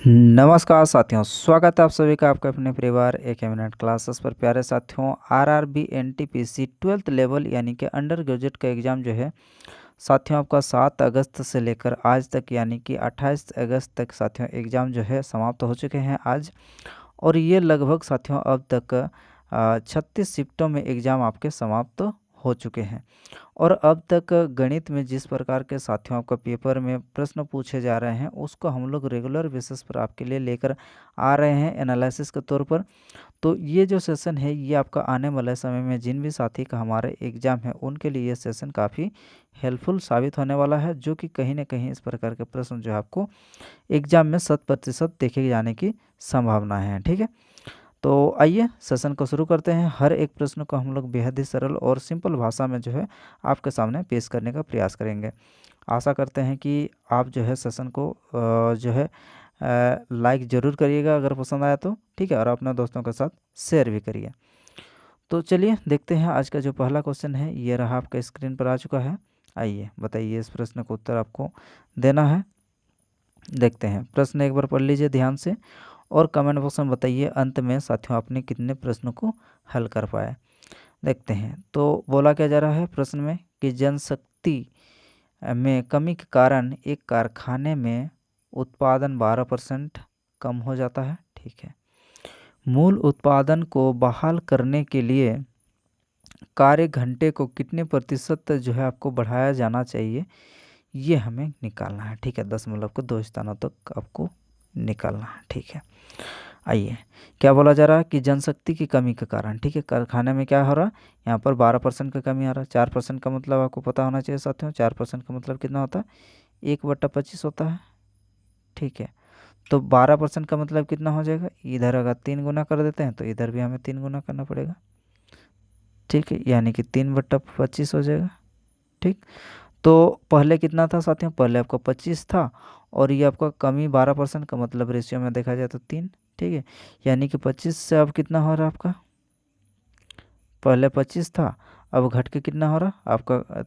नमस्कार साथियों, स्वागत है आप सभी का आपके अपने परिवार एक मिनट क्लासेस पर। प्यारे साथियों, आरआरबी एनटीपीसी 12th लेवल यानी कि अंडर ग्रेजुएट का एग्ज़ाम जो है साथियों आपका 7 अगस्त से लेकर आज तक यानी कि 28 अगस्त तक साथियों एग्ज़ाम जो है समाप्त हो चुके हैं आज। और ये लगभग साथियों अब तक 36 शिफ्टों में एग्ज़ाम आपके समाप्त हो चुके हैं। और अब तक गणित में जिस प्रकार के साथियों आपका पेपर में प्रश्न पूछे जा रहे हैं उसको हम लोग रेगुलर बेसिस पर आपके लिए लेकर आ रहे हैं एनालिसिस के तौर पर। तो ये जो सेशन है ये आपका आने वाले समय में जिन भी साथी का हमारे एग्ज़ाम है उनके लिए ये सेशन काफ़ी हेल्पफुल साबित होने वाला है, जो कि कहीं ना कहीं इस प्रकार के प्रश्न जो है आपको एग्ज़ाम में 100% देखे जाने की संभावना है। ठीक है, तो आइए सेशन को शुरू करते हैं। हर एक प्रश्न को हम लोग बेहद ही सरल और सिंपल भाषा में जो है आपके सामने पेश करने का प्रयास करेंगे। आशा करते हैं कि आप जो है सेशन को जो है लाइक ज़रूर करिएगा अगर पसंद आया तो, ठीक है, और अपने दोस्तों के साथ शेयर भी करिए। तो चलिए देखते हैं आज का जो पहला क्वेश्चन है ये रहा, आपका स्क्रीन पर आ चुका है। आइए बताइए, इस प्रश्न का उत्तर आपको देना है। देखते हैं प्रश्न एक बार पढ़ लीजिए ध्यान से और कमेंट बॉक्स में बताइए अंत में साथियों आपने कितने प्रश्नों को हल कर पाए। देखते हैं तो बोला क्या जा रहा है प्रश्न में कि जनशक्ति में कमी के कारण एक कारखाने में उत्पादन 12% कम हो जाता है। ठीक है, मूल उत्पादन को बहाल करने के लिए कार्य घंटे को कितने प्रतिशत जो है आपको बढ़ाया जाना चाहिए, ये हमें निकालना है। ठीक है, दशमलव को 2 स्थानों तक आपको निकालना है। ठीक है, आइए क्या बोला जा रहा है कि जनशक्ति की कमी के कारण, ठीक है, कारखाने में क्या हो रहा है, यहाँ पर 12% का कमी आ रहा है। 4% का मतलब आपको पता होना चाहिए साथियों, 4% का मतलब कितना होता है, 1/25 होता है। ठीक है, तो 12% का मतलब कितना हो जाएगा, इधर अगर 3 गुना कर देते हैं तो इधर भी हमें 3 गुना करना पड़ेगा। ठीक है, यानी कि 3/25 हो जाएगा। ठीक, तो पहले कितना था साथियों, पहले आपका 25 था और ये आपका कमी 12% का मतलब रेशियो में देखा जाए तो 3। ठीक है, यानी कि 25 से अब कितना हो रहा है आपका, पहले 25 था अब घट के कितना हो रहा आपका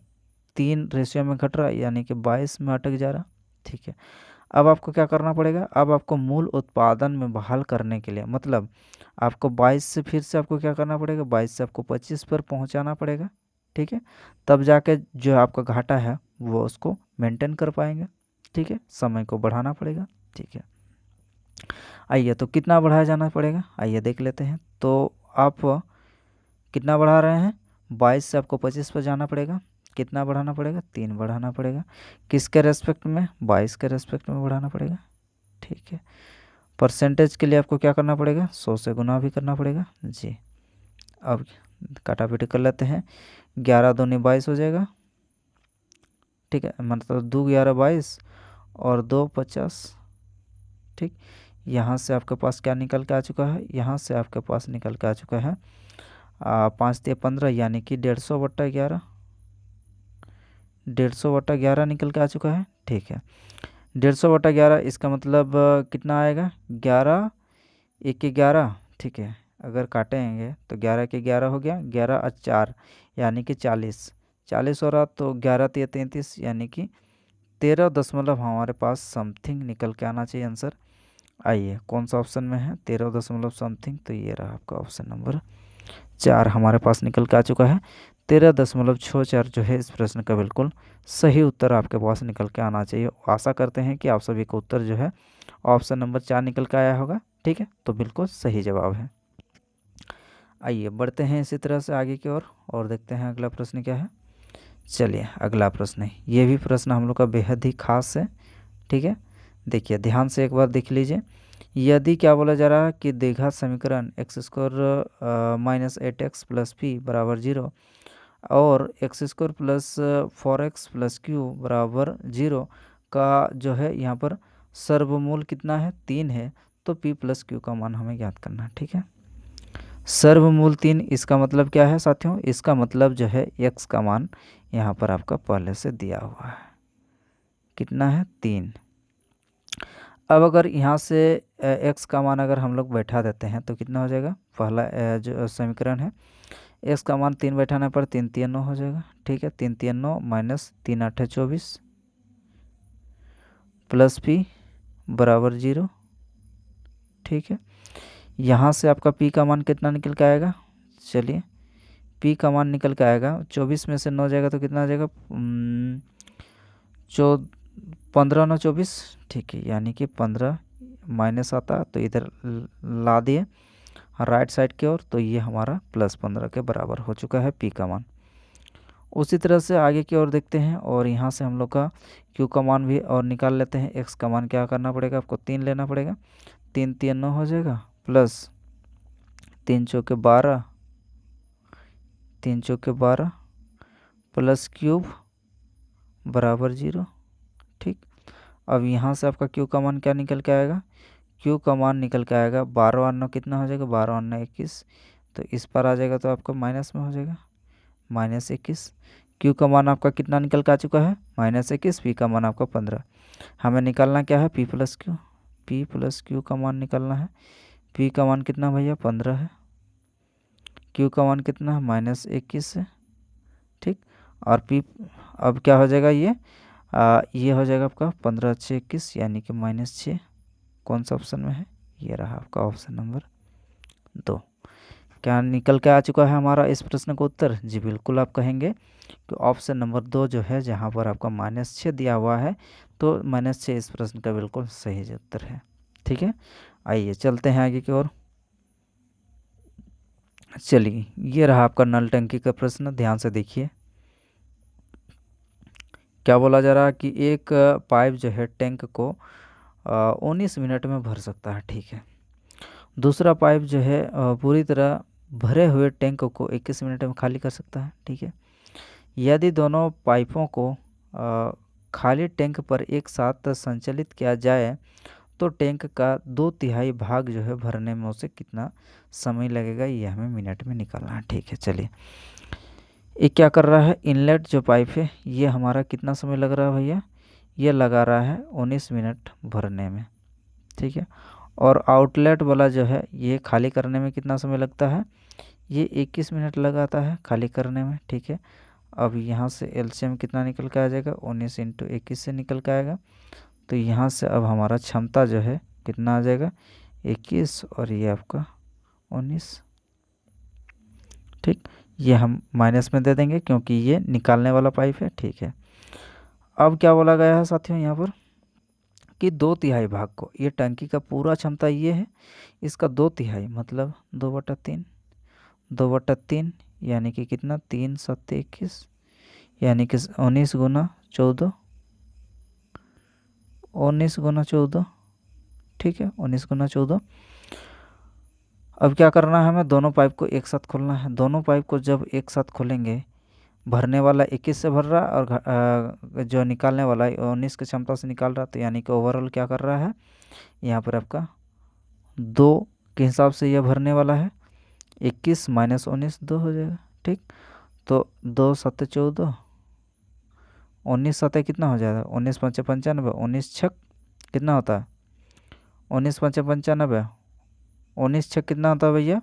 3 रेशियो में घट रहा है, यानी कि 22 में अटक जा रहा। ठीक है, अब आपको क्या करना पड़ेगा, अब आपको मूल उत्पादन में बहाल करने के लिए मतलब आपको 22 से फिर से आपको क्या करना पड़ेगा, 22 से आपको 25 पर पहुंचाना पड़ेगा। ठीक है, तब जाके जो आपका घाटा है वो उसको मेंटेन कर पाएंगे। ठीक है, समय को बढ़ाना पड़ेगा। ठीक है, आइए तो कितना बढ़ाया जाना पड़ेगा, आइए देख लेते हैं। तो आप कितना बढ़ा रहे हैं, 22 से आपको 25 पर जाना पड़ेगा, कितना बढ़ाना पड़ेगा, 3 बढ़ाना पड़ेगा। किसके रेस्पेक्ट में, 22 के रेस्पेक्ट में बढ़ाना पड़ेगा। ठीक है, परसेंटेज के लिए आपको क्या करना पड़ेगा, 100 से गुना भी करना पड़ेगा जी। अब काटापीटी कर लेते हैं, 11 दूनी 22 हो जाएगा। ठीक है, मतलब 2 11 22 और 2 50। ठीक, यहाँ से आपके पास क्या निकल के आ चुका है, यहाँ से आपके पास निकल के आ चुका है 5 3 15 यानी कि 150/11, 150/11 निकल के आ चुका है। ठीक है, 150/11 इसका मतलब कितना आएगा, 11 1 11। ठीक है, अगर काटेंगे तो 11 के 11 हो गया, 11 और 4 यानी कि 40 40 हो रहा, तो 11 3 33 यानी कि 13 दशमलव हमारे पास समथिंग निकल के आना चाहिए आंसर। आइए कौन सा ऑप्शन में है 13 दशमलव समथिंग, तो ये रहा आपका ऑप्शन नंबर 4 हमारे पास निकल के आ चुका है। 13.64 जो है इस प्रश्न का बिल्कुल सही उत्तर आपके पास निकल के आना चाहिए। आशा करते हैं कि आप सभी को उत्तर जो है ऑप्शन नंबर 4 निकल के आया होगा। ठीक है, तो बिल्कुल सही जवाब है। आइए बढ़ते हैं इसी तरह से आगे की ओर और देखते हैं अगला प्रश्न क्या है। चलिए अगला प्रश्न है, ये भी प्रश्न हम लोग का बेहद ही खास है। ठीक है, देखिए ध्यान से एक बार देख लीजिए। यदि क्या बोला जा रहा है कि द्विघात समीकरण x² - 8x + p बराबर 0 और x² + 4x + q बराबर 0 का जो है यहाँ पर सर्वमूल कितना है, 3 है, तो p + q का मान हमें ज्ञात करना है। ठीक है, सर्वमूल 3 इसका मतलब क्या है साथियों, इसका मतलब जो है x का मान यहाँ पर आपका पहले से दिया हुआ है, कितना है 3। अब अगर यहाँ से x का मान अगर हम लोग बैठा देते हैं तो कितना हो जाएगा, पहला जो समीकरण है x का मान 3 बैठाने पर 3 3 9 हो जाएगा। ठीक है, 3 3 9 माइनस 3 8 24 प्लस p बराबर 0। ठीक है। यहाँ से आपका पी का मान कितना निकल के आएगा, चलिए पी का मान निकल के आएगा 24 में से 9 जाएगा तो कितना आ जाएगा, 15 9 24, ठीक है, यानी कि 15 माइनस आता तो इधर ला दिए राइट साइड की ओर, तो ये हमारा +15 के बराबर हो चुका है पी का मान। उसी तरह से आगे की ओर देखते हैं और यहाँ से हम लोग का क्यू का मान भी और निकाल लेते हैं। एक्स का मान क्या करना पड़ेगा, आपको 3 लेना पड़ेगा, 3 3 9 हो जाएगा, प्लस 3 चौके 12, 3 चौके 12 प्लस क्यूब बराबर 0, ठीक। अब यहाँ से आपका क्यू का मान क्या निकल के आएगा, क्यू का मान निकल के आएगा 12 और 9 कितना हो जाएगा, 12 और 9 21, तो इस पर आ जाएगा तो आपका माइनस में हो जाएगा -21। क्यू का मान आपका कितना निकल के आ चुका है -21, पी का मान आपका 15। हमें निकालना क्या है, पी प्लस क्यू का मान निकालना है। पी का मान कितना भैया 15 है, क्यू का मान कितना है -21 है, ठीक। और पी अब क्या हो जाएगा, ये हो जाएगा आपका 15 6 21 यानी कि -6। कौन सा ऑप्शन में है, ये रहा आपका ऑप्शन नंबर 2। क्या निकल के आ चुका है हमारा इस प्रश्न का उत्तर, जी बिल्कुल आप कहेंगे कि ऑप्शन नंबर 2 जो है, जहाँ पर आपका -6 दिया हुआ है, तो -6 इस प्रश्न का बिल्कुल सही उत्तर है, ठीक है। आइए चलते हैं आगे की ओर। चलिए ये रहा आपका नल टंकी का प्रश्न, ध्यान से देखिए। क्या बोला जा रहा है कि एक पाइप जो है टैंक को 19 मिनट में भर सकता है, ठीक है। दूसरा पाइप जो है पूरी तरह भरे हुए टैंक को 21 मिनट में खाली कर सकता है, ठीक है। यदि दोनों पाइपों को खाली टैंक पर एक साथ संचालित किया जाए तो टैंक का 2/3 भाग जो है भरने में उसे कितना समय लगेगा, ये हमें मिनट में निकालना है, ठीक है। चलिए ये क्या कर रहा है, इनलेट जो पाइप है ये हमारा कितना समय लग रहा है भैया, ये लगा रहा है 19 मिनट भरने में, ठीक है। और आउटलेट वाला जो है ये खाली करने में कितना समय लगता है, ये 21 मिनट लगाता है खाली करने में, ठीक है। अब यहाँ से एलसीएम कितना निकल के आ जाएगा, 19 × 21 से निकल के आएगा, तो यहाँ से अब हमारा क्षमता जो है कितना आ जाएगा 21 और ये आपका 19, ठीक। ये हम माइनस में दे देंगे क्योंकि ये निकालने वाला पाइप है, ठीक है। अब क्या बोला गया है साथियों यहाँ पर कि 2/3 भाग को, ये टंकी का पूरा क्षमता ये है, इसका 2/3 मतलब 2/3, 2/3 यानी कि कितना 3 7 21 यानी कि 19 × 14, 19 × 14, ठीक है, 19 × 14। अब क्या करना है, हमें दोनों पाइप को एक साथ खोलना है। दोनों पाइप को जब एक साथ खोलेंगे, भरने वाला 21 से भर रहा और जो निकालने वाला 19 की क्षमता से निकाल रहा, तो यानी कि ओवरऑल क्या कर रहा है, यहाँ पर आपका 2 के हिसाब से यह भरने वाला है, 21 - 19 2 हो जाएगा, ठीक। तो 2 7 14, 19 7 कितना हो जाएगा, 19 5 95, 19 6 कितना होता है, 19 5 95, 19 6 कितना होता है भैया,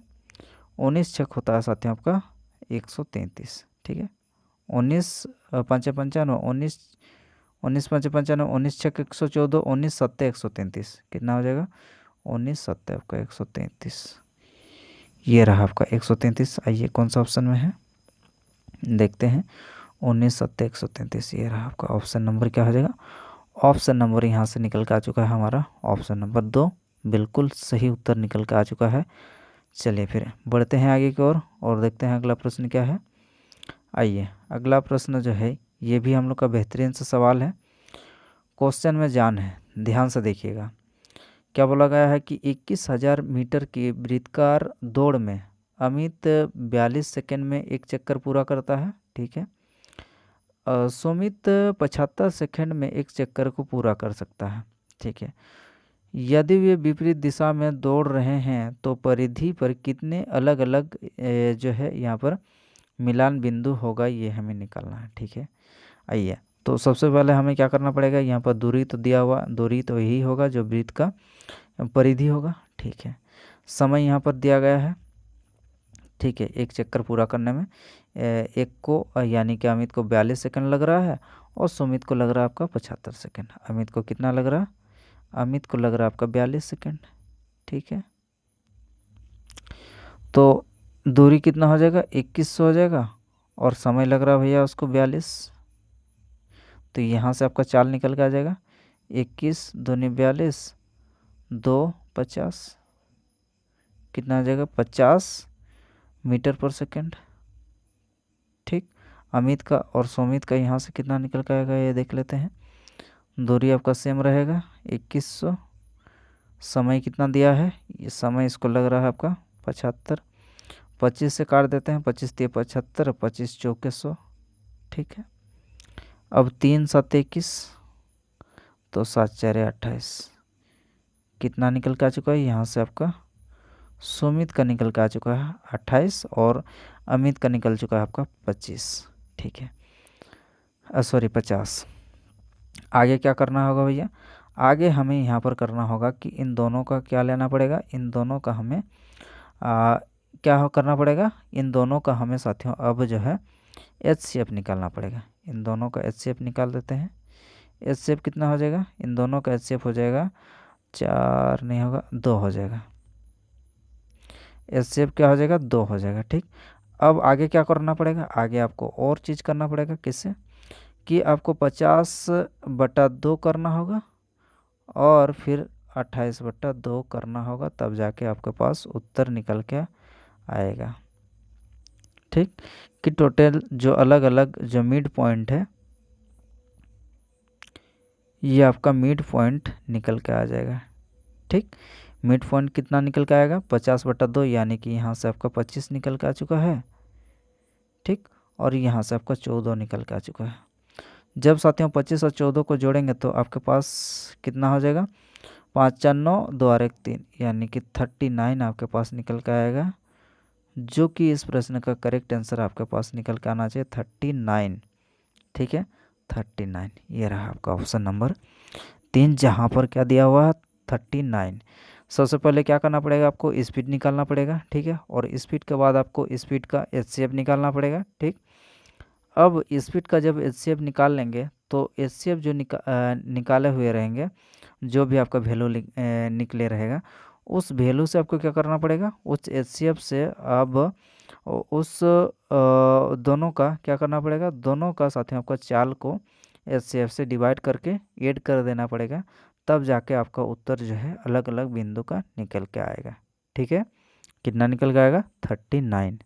19 6 होता है साथियों आपका 133, ठीक है। 19 5 95, 19 19 5 95, 19 6 114, 19 7 133 कितना हो जाएगा, 19 7 आपका 133, ये रहा आपका 133। आइए कौन सा ऑप्शन में है देखते हैं, 19 7 133, ये रहा आपका ऑप्शन नंबर क्या हो जाएगा, ऑप्शन नंबर यहाँ से निकल के आ चुका है हमारा ऑप्शन नंबर 2, बिल्कुल सही उत्तर निकल के आ चुका है। चलिए फिर बढ़ते हैं आगे की ओर और देखते हैं अगला प्रश्न क्या है। आइए अगला प्रश्न जो है ये भी हम लोग का बेहतरीन सा सवाल है, क्वेश्चन में जान है, ध्यान से देखिएगा। क्या बोला गया है कि 21,000 मीटर की वृत्ताकार दौड़ में अमित 42 सेकंड में एक चक्कर पूरा करता है, ठीक है। सुमित 75 सेकंड में एक चक्कर को पूरा कर सकता है, ठीक है। यदि वे विपरीत दिशा में दौड़ रहे हैं तो परिधि पर कितने अलग अलग जो है यहाँ पर मिलान बिंदु होगा, ये हमें निकालना है, ठीक है। आइए तो सबसे पहले हमें क्या करना पड़ेगा, यहाँ पर दूरी तो दिया हुआ, दूरी तो यही होगा जो वृत्त का परिधि होगा, ठीक है। समय यहाँ पर दिया गया है, ठीक है, एक चक्कर पूरा करने में एक को यानी कि अमित को 42 सेकंड लग रहा है और सुमित को लग रहा है आपका 75 सेकंड। अमित को कितना लग रहा है, अमित को लग रहा है आपका 42 सेकंड, ठीक है। तो दूरी कितना हो जाएगा, 2100 हो जाएगा, और समय लग रहा है भैया उसको 42। तो यहाँ से आपका चाल निकल के आ जाएगा 21 दूनी 42, 2 50, कितना आ जाएगा 50 मीटर पर सेकंड। ठीक, अमित का और सुमित का यहाँ से कितना निकल के आएगा ये देख लेते हैं। दूरी आपका सेम रहेगा 2100, समय कितना दिया है, ये समय इसको लग रहा है आपका 75, 25 से काट देते हैं, 25 3 75, 25 चौके 100। ठीक है, अब 3 7 21, तो 7 4 28, कितना निकल के आ चुका है यहाँ से आपका सुमित का निकल के आ चुका है 28, और अमित का निकल चुका है आपका 25। ठीक है, सॉरी 50। आगे क्या करना होगा भैया, आगे हमें यहाँ पर करना होगा कि इन दोनों का क्या लेना पड़ेगा, इन दोनों का हमें करना पड़ेगा, इन दोनों का हमें साथियों अब जो है HCF निकालना पड़ेगा। इन दोनों का HCF निकाल देते हैं। HCF कितना हो जाएगा, इन दोनों का HCF हो जाएगा 4 नहीं होगा 2 हो जाएगा। HCF क्या हो जाएगा 2 हो जाएगा। ठीक, अब आगे क्या करना पड़ेगा, आगे आपको और चीज़ करना पड़ेगा, किससे कि आपको 50/2 करना होगा और फिर 28/2 करना होगा, तब जाके आपके पास उत्तर निकल के आएगा। ठीक, कि टोटल जो अलग अलग जो मिड पॉइंट है ये आपका मिड पॉइंट निकल के आ जाएगा। ठीक, मिड पॉइंट कितना निकल के आएगा 50/2, यानी कि यहाँ से आपका 25 निकल के आ चुका है। ठीक, और यहाँ से आपका 14 निकल के आ चुका है। जब साथियों 25 और 14 को जोड़ेंगे तो आपके पास कितना हो जाएगा, 5 4 9 2 और 1 3, यानी कि 39 आपके पास निकल के आएगा, जो कि इस प्रश्न का करेक्ट आंसर आपके पास निकल के आना चाहिए 39। ठीक है, 39 ये रहा आपका ऑप्शन नंबर 3, जहाँ पर क्या दिया हुआ है 39। सबसे पहले क्या करना पड़ेगा, आपको स्पीड निकालना पड़ेगा। ठीक है, और स्पीड के बाद आपको स्पीड का HCF निकालना पड़ेगा। ठीक, अब स्पीड का जब HCF निकाल लेंगे तो HCF जो निकाले हुए रहेंगे, जो भी आपका वैल्यू निकले रहेगा, उस वैल्यू से आपको क्या करना पड़ेगा, उस HCF से अब उस दोनों का क्या करना पड़ेगा, दोनों का साथ में आपका चाल को HCF से डिवाइड करके ऐड कर देना पड़ेगा, तब जाके आपका उत्तर जो है अलग अलग बिंदु का निकल के आएगा। ठीक है, कितना निकल के आएगा 39।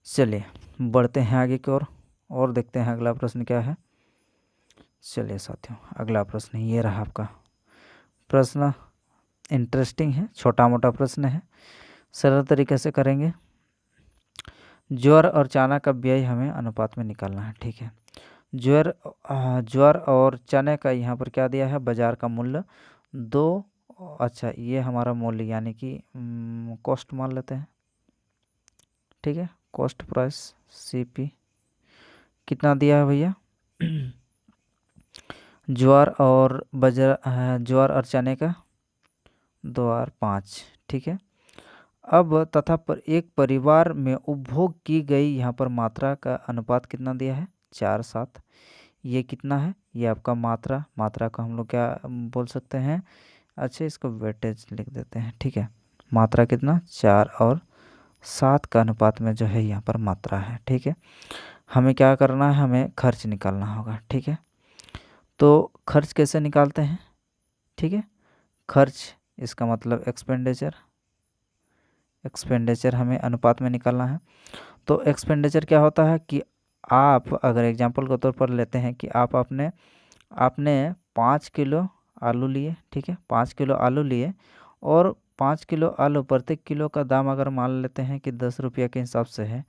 चलिए बढ़ते हैं आगे की ओर और देखते हैं अगला प्रश्न क्या है। चलिए साथियों, अगला प्रश्न ये रहा आपका प्रश्न, इंटरेस्टिंग है, छोटा मोटा प्रश्न है, सरल तरीके से करेंगे। ज्वार और चना का व्यय हमें अनुपात में निकालना है। ठीक है, ज्वार और चने का यहाँ पर क्या दिया है, बाजार का मूल्य 2, अच्छा ये हमारा मूल्य यानी कि कॉस्ट मान लेते हैं। ठीक है, कॉस्ट प्राइस CP कितना दिया है भैया ज्वार और चने का 2 और 5। ठीक है, अब तथा एक परिवार में उपभोग की गई यहाँ पर मात्रा का अनुपात कितना दिया है 4 7। ये कितना है, ये आपका मात्रा का हम लोग क्या बोल सकते हैं, अच्छा इसको वेटेज लिख देते हैं। ठीक है, मात्रा कितना 4 और 7 का अनुपात में जो है यहाँ पर मात्रा है। ठीक है, हमें क्या करना है, हमें खर्च निकालना होगा। ठीक है, तो खर्च कैसे निकालते हैं, ठीक है, खर्च इसका मतलब एक्सपेंडिचर हमें अनुपात में निकालना है। तो एक्सपेंडिचर क्या होता है कि आप अगर एग्जांपल के तौर पर लेते हैं कि आपने 5 किलो आलू लिए। ठीक है, 5 किलो आलू लिए और 5 किलो आलू प्रत्येक किलो का दाम अगर मान लेते हैं कि 10 रुपया के हिसाब से है।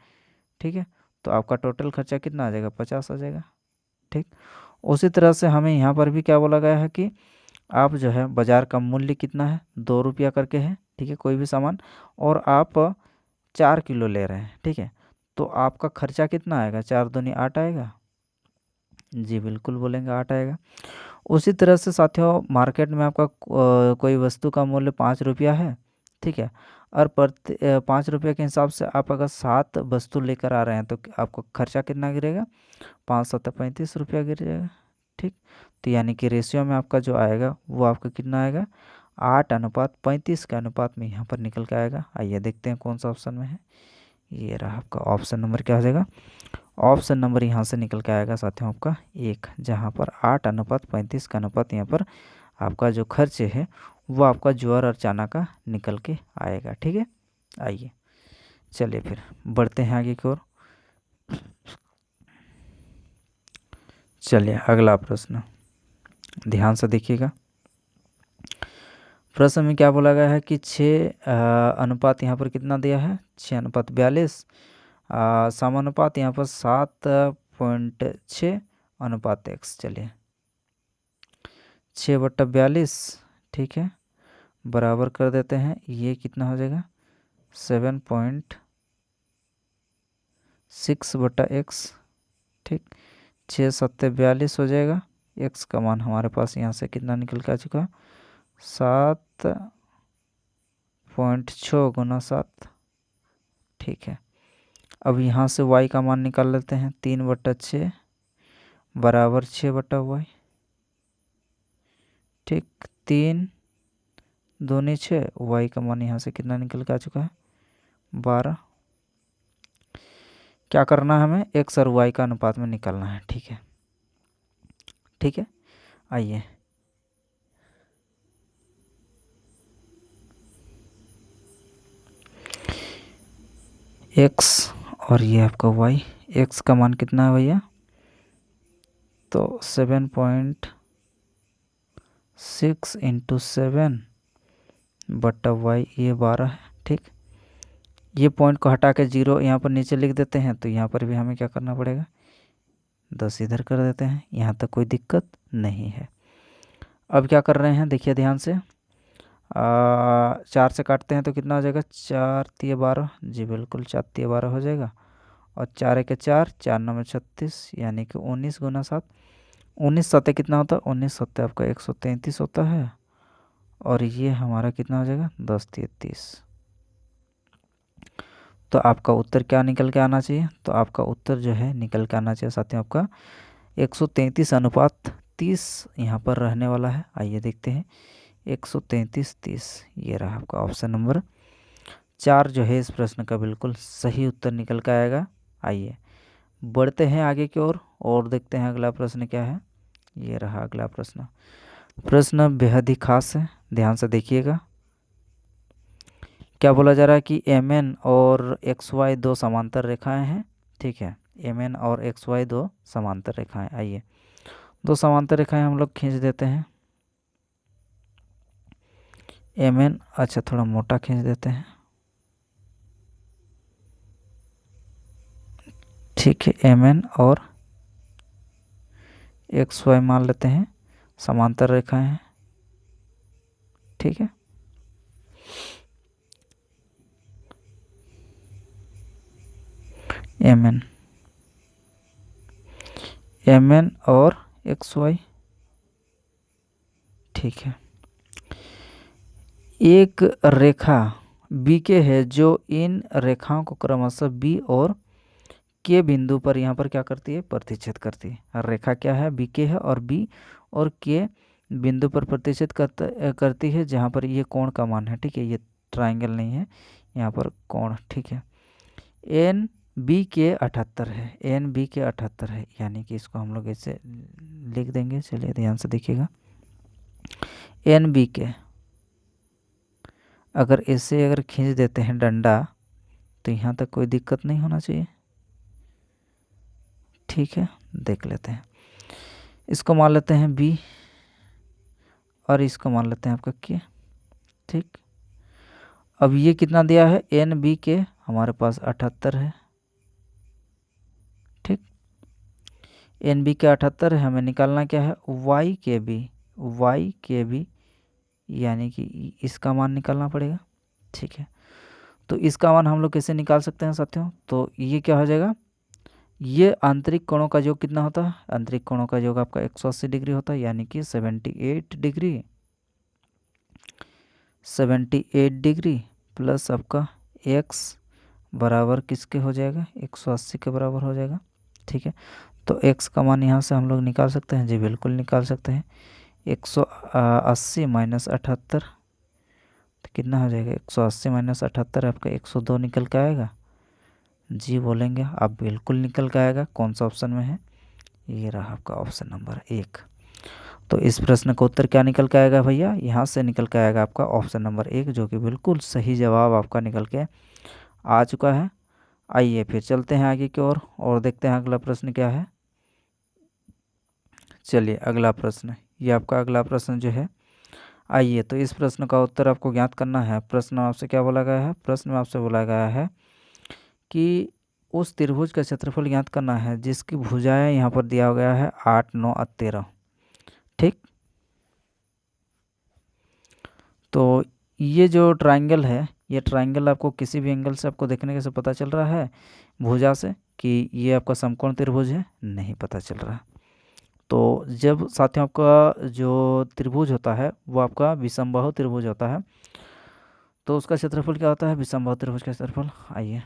ठीक है, तो आपका टोटल खर्चा कितना आ जाएगा 50 आ जाएगा। ठीक, उसी तरह से हमें यहाँ पर भी क्या बोला गया है कि आप जो है बाज़ार का मूल्य कितना है 2 रुपया करके है। ठीक है, कोई भी सामान, और आप 4 किलो ले रहे हैं। ठीक है, तो आपका खर्चा कितना आएगा, 4 दूनी 8 आएगा। जी बिल्कुल बोलेंगे 8 आएगा। उसी तरह से साथियों मार्केट में आपका कोई वस्तु का मूल्य 5 रुपया है। ठीक है, और 5 रुपये के हिसाब से आप अगर 7 वस्तु लेकर आ रहे हैं तो आपको खर्चा कितना गिरेगा, 5 7 35 रुपया गिर जाएगा। ठीक, तो यानी कि रेशियो में आपका जो आएगा वो आपका कितना आएगा 8:35 के अनुपात में यहाँ पर निकल के आएगा। आइए देखते हैं कौन सा ऑप्शन में है। ये रहा आपका ऑप्शन नंबर, क्या हो जाएगा, ऑप्शन नंबर यहाँ से निकल के आएगा साथियों आपका 1, जहाँ पर 8:35 का अनुपात यहाँ पर आपका जो खर्च है वो आपका ज्वार और चना का निकल के आएगा। ठीक है, आइए चलिए फिर बढ़ते हैं आगे की ओर। चलिए अगला प्रश्न ध्यान से देखिएगा। प्रश्न में क्या बोला गया है कि 6 अनुपात यहाँ पर कितना दिया है, 6:42। समानुपात यहाँ पर 7.6 अनुपात x। चलिए 6/42, ठीक है, बराबर कर देते हैं। ये कितना हो जाएगा, 7.6/x। ठीक, 6×7=42 हो जाएगा। x का मान हमारे पास यहाँ से कितना निकल के आ चुका, 7.6 गुना 7। ठीक है, अब यहाँ से y का मान निकाल लेते हैं, 3/6 बराबर 6/y। ठीक, 3 दूनी 6, y का मान यहाँ से कितना निकल के आ चुका है, 12। क्या करना है हमें, x और y का अनुपात में निकालना है। ठीक है, ठीक है, आइए x और ये आपका y। x का मान कितना है भैया, तो 7.6 × 7/y, ये 12 है। ठीक, ये पॉइंट को हटा के 0 यहाँ पर नीचे लिख देते हैं, तो यहाँ पर भी हमें क्या करना पड़ेगा, 10 इधर कर देते हैं। यहाँ तक कोई दिक्कत नहीं है। अब क्या कर रहे हैं, देखिए ध्यान से, 4 से काटते हैं तो कितना हो जाएगा, 4×3=12। जी बिल्कुल, 4×3=12 हो जाएगा। और 4×1=4, 4×9=36, यानी कि 19 गुना 7। 19×7 कितना होता है, 19×7 आपका 133 होता है। और ये हमारा कितना हो जाएगा, 10×3=30। तो आपका उत्तर क्या निकल के आना चाहिए, तो आपका उत्तर जो है निकल के आना चाहिए साथियों आपका 133:30 यहाँ पर रहने वाला है। आइए देखते हैं, 133:30, ये रहा आपका ऑप्शन नंबर 4 जो है इस प्रश्न का बिल्कुल सही उत्तर निकल के आएगा। आइए बढ़ते हैं आगे की ओर और देखते हैं अगला प्रश्न क्या है। ये रहा अगला प्रश्न। प्रश्न बेहद ही खास है, ध्यान से देखिएगा। क्या बोला जा रहा है कि MN और XY दो समांतर रेखाएं हैं। ठीक है, MN और XY दो समांतर रेखाएं। आइए दो समांतर रेखाएं हम लोग खींच देते हैं। MN, अच्छा थोड़ा मोटा खींच देते हैं। ठीक है, MN और XY मान लेते हैं समांतर रेखाएं हैं। ठीक है, MN और XY। ठीक है, एक रेखा BK है जो इन रेखाओं को क्रमशः B और K बिंदु पर यहाँ पर क्या करती है, प्रतिच्छेद करती है। रेखा क्या है, BK है और B और K बिंदु पर प्रतिच्छेद करती है, जहाँ पर ये कोण का मान है। ठीक है, ये ट्रायंगल नहीं है, यहाँ पर कोण। ठीक है, NBK 78 है, NBK 78 है, यानी कि इसको हम लोग ऐसे लिख देंगे। चलिए ध्यान से देखिएगा, NBK अगर ऐसे अगर खींच देते हैं डंडा, तो यहाँ तक कोई दिक्कत नहीं होना चाहिए। ठीक है, देख लेते हैं, इसको मान लेते हैं B और इसको मान लेते हैं आपका K। ठीक, अब ये कितना दिया है, NBK हमारे पास 78 है। ठीक, NBK 78 है, हमें निकालना क्या है, YKB, यानी कि इसका मान निकालना पड़ेगा। ठीक है, तो इसका मान हम लोग कैसे निकाल सकते हैं साथियों, तो ये क्या हो जाएगा, ये आंतरिक कोणों का योग कितना होता है, आंतरिक कोणों का योग आपका 180 डिग्री होता है, यानी कि 78 डिग्री प्लस आपका x बराबर किसके हो जाएगा, 180 के बराबर हो जाएगा। ठीक है, तो x का मान यहाँ से हम लोग निकाल सकते हैं। जी बिल्कुल निकाल सकते हैं, 180 - 78 कितना हो जाएगा, 180 माइनस 78 आपका 102 निकल के आएगा। जी बोलेंगे आप, बिल्कुल निकल के आएगा। कौन सा ऑप्शन में है, ये रहा आपका ऑप्शन नंबर 1। तो इस प्रश्न का उत्तर क्या निकल के आएगा भैया, यहाँ से निकल के आएगा आपका ऑप्शन नंबर 1, जो कि बिल्कुल सही जवाब आपका निकल के आ चुका है। आइए फिर चलते हैं आगे की ओर और देखते हैं अगला प्रश्न क्या है। चलिए अगला प्रश्न, ये आपका अगला प्रश्न जो है, आइए तो इस प्रश्न का उत्तर आपको ज्ञात करना है। प्रश्न में आपसे क्या बोला गया है, प्रश्न में आपसे बोला गया है कि उस त्रिभुज का क्षेत्रफल ज्ञात करना है जिसकी भुजाएं यहाँ पर दिया गया है 8, 9 और 13। ठीक, तो ये जो ट्रायंगल है, ये ट्रायंगल आपको किसी भी एंगल से आपको देखने से पता चल रहा है भुजा से कि ये आपका समकोण त्रिभुज है, नहीं पता चल रहा। तो जब साथियों आपका जो त्रिभुज होता है वो आपका विषमबाहु त्रिभुज होता है, तो उसका क्षेत्रफल क्या होता है, विषमबाहु त्रिभुज का क्षेत्रफल। आइए,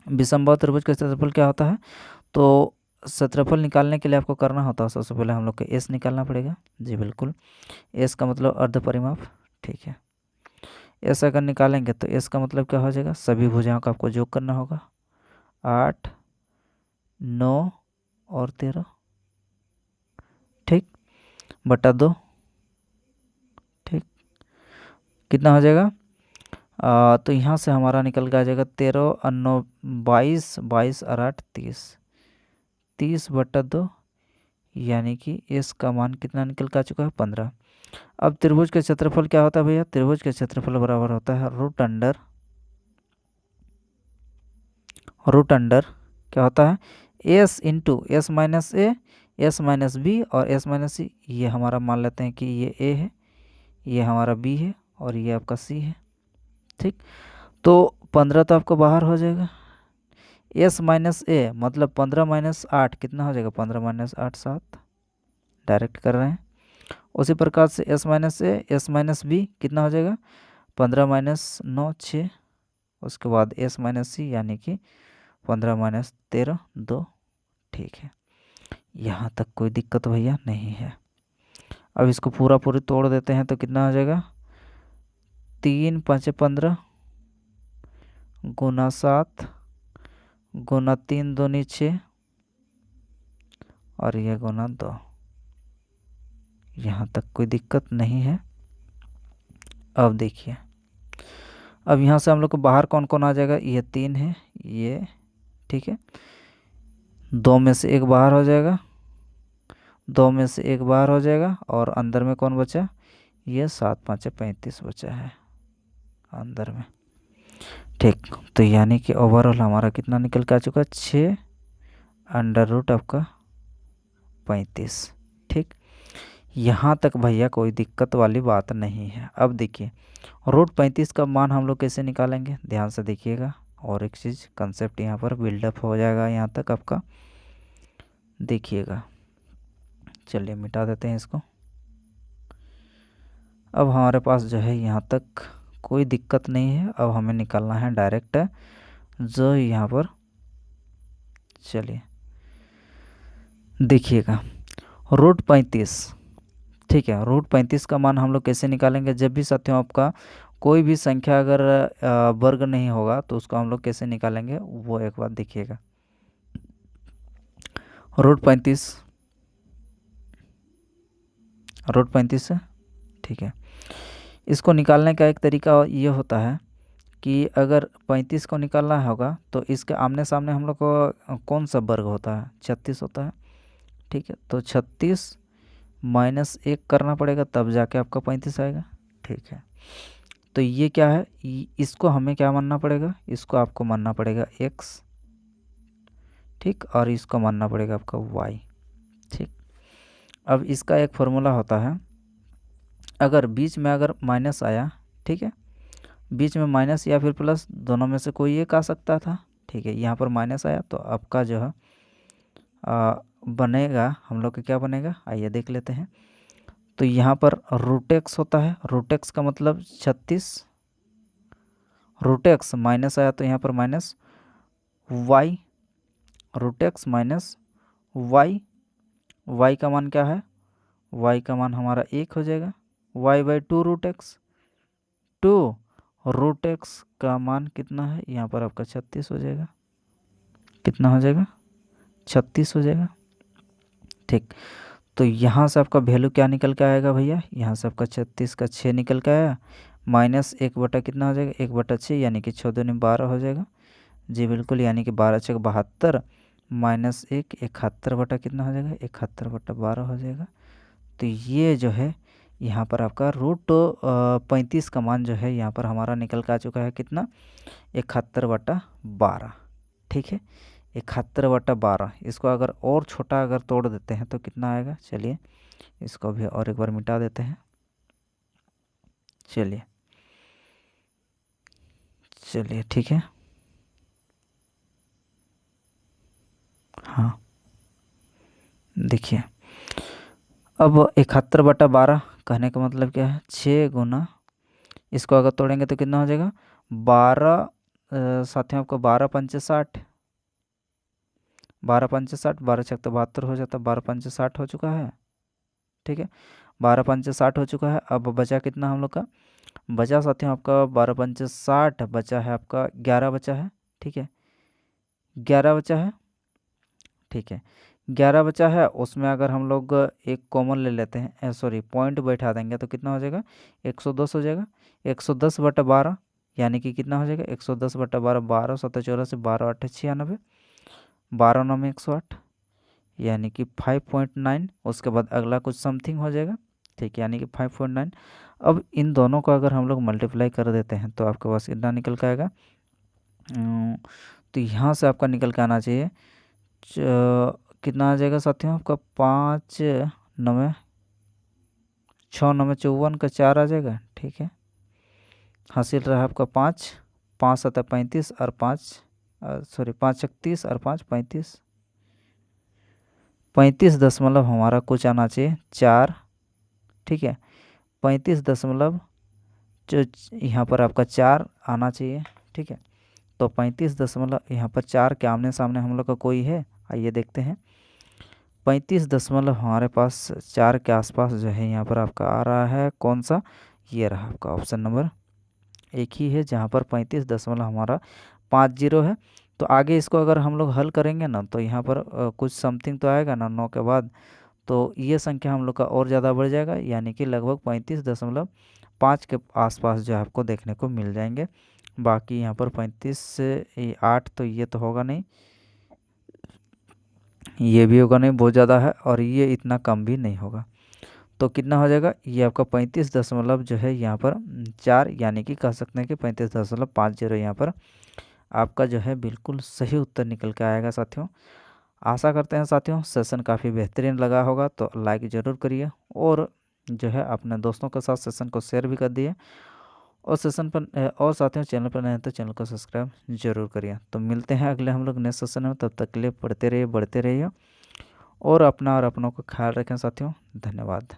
विषमबाहु त्रिभुज का क्षेत्रफल क्या होता है, तो क्षेत्रफल निकालने के लिए आपको करना होता है सबसे पहले हम लोग को एस निकालना पड़ेगा। जी बिल्कुल, एस का मतलब अर्ध परिमाप। ठीक है, एस अगर निकालेंगे तो एस का मतलब क्या हो जाएगा, सभी भुजाओं का आपको योग करना होगा, 8, 9 और 13। ठीक, बटा 2। ठीक, कितना हो जाएगा, तो यहाँ से हमारा निकल के आ जाएगा 13 और 9 22, 22 और 8 30, 30 बटा 2, यानी कि एस का मान कितना निकल के आ चुका है, 15। अब त्रिभुज का क्षेत्रफल क्या होता है भैया, त्रिभुज का क्षेत्रफल बराबर होता है रूट अंडर क्या होता है, एस इंटू एस माइनस ए, एस माइनस बी और एस माइनस सी। ये हमारा मान लेते हैं कि ये ए है, ये हमारा बी है और ये आपका सी है। ठीक, तो 15 तो आपको बाहर हो जाएगा, एस माइनस ए मतलब 15 माइनस 8 कितना हो जाएगा, 15 माइनस 8 7, डायरेक्ट कर रहे हैं। उसी प्रकार से एस माइनस ए, एस माइनस बी कितना हो जाएगा, 15 माइनस 9 6, उसके बाद एस माइनस सी यानी कि 15 माइनस 13 2। ठीक है, यहाँ तक कोई दिक्कत भैया नहीं है। अब इसको पूरी तोड़ देते हैं तो कितना हो जाएगा, 3 5 15 गुना 7 गुना 3 दूनी 6 और ये गुना 2। यहाँ तक कोई दिक्कत नहीं है। अब देखिए, अब यहाँ से हम लोग को बाहर कौन कौन आ जाएगा, ये 3 है ये। ठीक है, 2 में से 1 बाहर हो जाएगा, 2 में से 1 बाहर हो जाएगा और अंदर में कौन बचा, ये 7 5 35 बचा है अंदर में। ठीक, तो यानी कि ओवरऑल हमारा कितना निकल के आ चुका है, 6 अंडर रूट आपका 35। ठीक, यहाँ तक भैया कोई दिक्कत वाली बात नहीं है। अब देखिए रूट 35 का मान हम लोग कैसे निकालेंगे, ध्यान से देखिएगा। और एक चीज़ कंसेप्ट यहाँ पर बिल्डअप हो जाएगा यहाँ तक आपका, देखिएगा। चलिए मिटा देते हैं इसको। अब हमारे पास जो है यहाँ तक कोई दिक्कत नहीं है। अब हमें निकालना है डायरेक्ट जो यहाँ पर, चलिए देखिएगा रूट 35। ठीक है, रूट 35 का मान हम लोग कैसे निकालेंगे, जब भी साथियों आपका कोई भी संख्या अगर वर्ग नहीं होगा तो उसको हम लोग कैसे निकालेंगे वो एक बार देखिएगा। रूट 35 है। ठीक है, इसको निकालने का एक तरीका ये होता है कि अगर 35 को निकालना होगा तो इसके आमने सामने हम लोग को कौन सा वर्ग होता है, 36 होता है। ठीक है, तो 36 माइनस 1 करना पड़ेगा तब जाके आपका 35 आएगा। ठीक है, तो ये क्या है, इसको हमें क्या मानना पड़ेगा, इसको आपको मानना पड़ेगा x। ठीक, और इसको मानना पड़ेगा आपका y। ठीक, अब इसका एक फॉर्मूला होता है, अगर बीच में अगर माइनस आया, ठीक है, बीच में माइनस या फिर प्लस दोनों में से कोई एक आ सकता था। ठीक है, यहाँ पर माइनस आया तो आपका जो है बनेगा हम लोग का क्या बनेगा, आइए देख लेते हैं। तो यहाँ पर रूट एक्स होता है, रूट एक्स का मतलब 36, रूट एक्स माइनस आया तो यहाँ पर minus y, root x minus y, y का मान क्या है, वाई का मान हमारा 1 हो जाएगा, y by 2 root x. Two root x का मान कितना है, यहाँ पर आपका 36 हो जाएगा। कितना हो जाएगा, 36 हो जाएगा। ठीक, तो यहाँ से आपका वैल्यू क्या निकल के आएगा भैया, यहाँ से आपका 36 का 6 निकल के आया, माइनस 1 कितना हो जाएगा, 1/6 यानी कि 6 दूनी 12 हो जाएगा। जी बिल्कुल, यानी कि 12×6 = 72 माइनस 1 कितना हो जाएगा, 71/12 हो जाएगा। तो ये जो है यहाँ पर आपका रूट 35 का मान जो है यहाँ पर हमारा निकल के आ चुका है कितना, 71/12। ठीक है, 71/12। इसको अगर और छोटा अगर तोड़ देते हैं तो कितना आएगा, चलिए इसको भी और एक बार मिटा देते हैं। चलिए चलिए ठीक है, हाँ देखिए, अब 71/12 कहने का मतलब क्या है, 6 गुना, इसको अगर तोड़ेंगे तो कितना हो जाएगा, 12 साथियों आपको 12×5 = 60, 12×5 = 60, 12×6 = 72 हो जाता है, 12×5 = 60 हो चुका है। ठीक है, 12×5 = 60 हो चुका है। अब बचा कितना हम लोग का, बचा साथियों आपका 12×5 = 60, बचा है आपका 11 बचा है। ठीक है, 11 बचा है। ठीक है, 11 बचा है, उसमें अगर हम लोग एक कॉमन ले लेते हैं, सॉरी पॉइंट बैठा देंगे तो कितना हो जाएगा, 110 हो जाएगा। 110/12 यानी कि कितना हो जाएगा, 110/12, 12 7 14 12 8 96, 12 9 में 108 यानी कि 5.9। उसके बाद अगला कुछ समथिंग हो जाएगा। ठीक है, यानी कि 5.9। अब इन दोनों को अगर हम लोग मल्टीप्लाई कर देते हैं तो आपके पास कितना निकल के आएगा, तो यहाँ से आपका निकल के आना चाहिए कितना आ जाएगा साथियों आपका, 5 9 6 9 54 का 4 आ जाएगा। ठीक है, हासिल रहा आपका 5 5 7 35 और 5 सॉरी 5 36 और 5 35, 35 दशमलव हमारा कुछ आना चाहिए 4। ठीक है, 35 दशमलव जो यहाँ पर आपका 4 आना चाहिए। ठीक है, तो 35 दशमलव यहाँ पर 4 के आमने सामने हम लोग का कोई है, आइए देखते हैं। 35 दशमलव हमारे पास 4 के आसपास जो है यहाँ पर आपका आ रहा है, कौन सा, ये रहा आपका ऑप्शन नंबर एक ही है, जहाँ पर 35 दशमलव हमारा 50 है। तो आगे इसको अगर हम लोग हल करेंगे ना तो यहाँ पर कुछ समथिंग तो आएगा ना 9 के बाद, तो ये संख्या हम लोग का और ज़्यादा बढ़ जाएगा, यानी कि लगभग 35.5 के आसपास जो आपको देखने को मिल जाएंगे। बाकी यहाँ पर 35 से 8 तो ये तो होगा नहीं, ये भी होगा नहीं, बहुत ज़्यादा है, और ये इतना कम भी नहीं होगा। तो कितना हो जाएगा, ये आपका 35 दशमलव जो है यहाँ पर 4, यानी कि कह सकते हैं कि 35.50 यहाँ पर आपका जो है बिल्कुल सही उत्तर निकल के आएगा साथियों। आशा करते हैं साथियों सेशन काफ़ी बेहतरीन लगा होगा, तो लाइक ज़रूर करिए और जो है अपने दोस्तों के साथ सेशन को शेयर भी कर दिए, और सेशन पर और साथियों चैनल पर नए हैं तो चैनल को सब्सक्राइब जरूर करिए। तो मिलते हैं अगले हम लोग नेक्स्ट सेशन में, तब तक के लिए पढ़ते रहिए, बढ़ते रहिए और अपना और अपनों का ख्याल रखें साथियों। धन्यवाद।